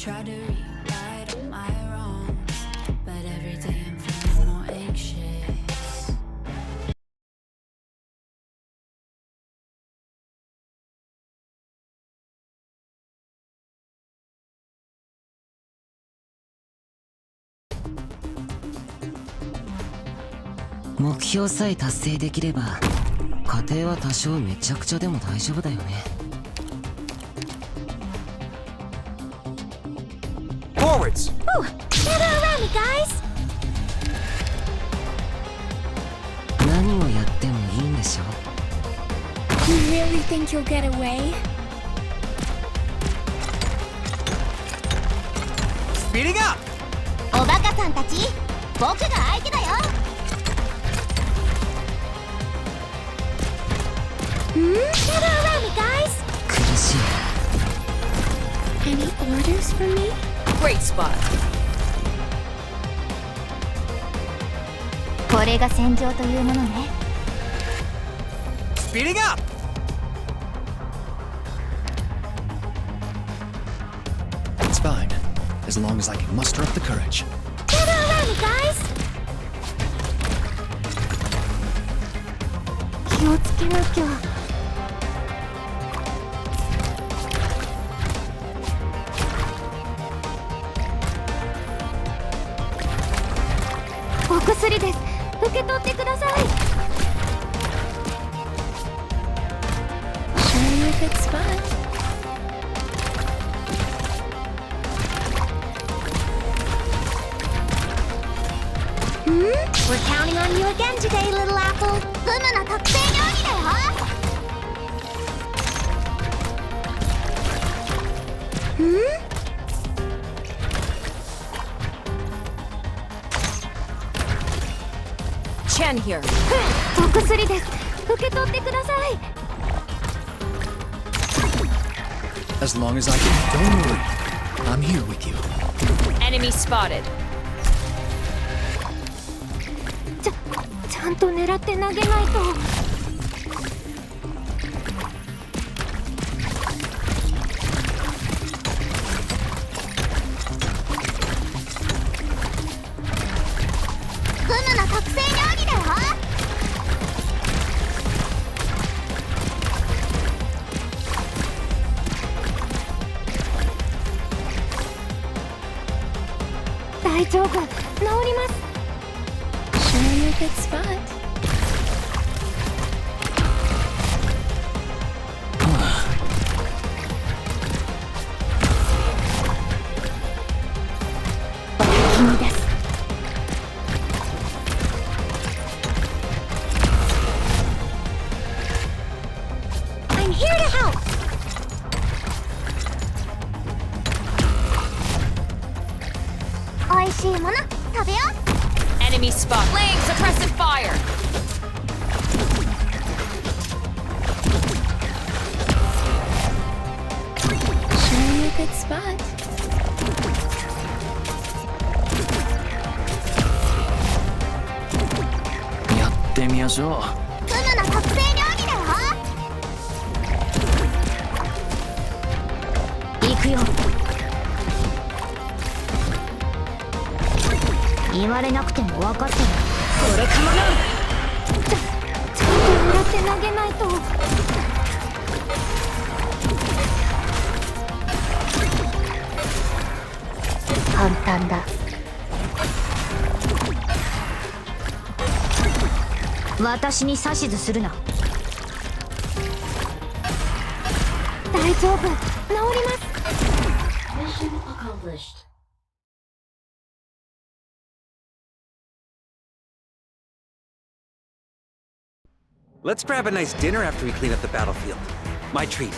try to rewrite all my wrongs, but every day I'm feeling more anxious.「目標さえ達成できれば家庭は多少めちゃくちゃでも大丈夫だよね」Forwards! Oh, gather around me, guys! 何をやってもいいんでしょ You really think you'll get away? Speeding up! おバカさんたち、僕が相手だよ。Gather around me, guys! 苦しい Any orders for me? Great spot. これが戦場というものね。Speeding up! It's fine, as long as I can muster up the courage. Gather around me, guys! 気をつけなきゃ。お薬です。受け取ってください。Show you a good spot. We're counting on you again today, little apple. ルムの特製料理だよ。Chen here. お薬です。受け取ってください。As long as I can. Don't worry. I'm here with you. Enemy spotted. ちゃんと狙って投げないと。グムの特製料理だよ。大丈夫、治ります。Show you a good spot. 君です。I'm here to help. 美味しいもの食べよう。Enemy spot. Laying suppressive fire. Show you a good spot. やってみましょう。グムの特製料理だよ。行くよ。言われなくても分かってる。これかもな。ちゃんと狙って投げないと。簡単だ。私に指図するな。大丈夫、治ります。Mission accomplished. Let's grab a nice dinner after we clean up the battlefield. My treat.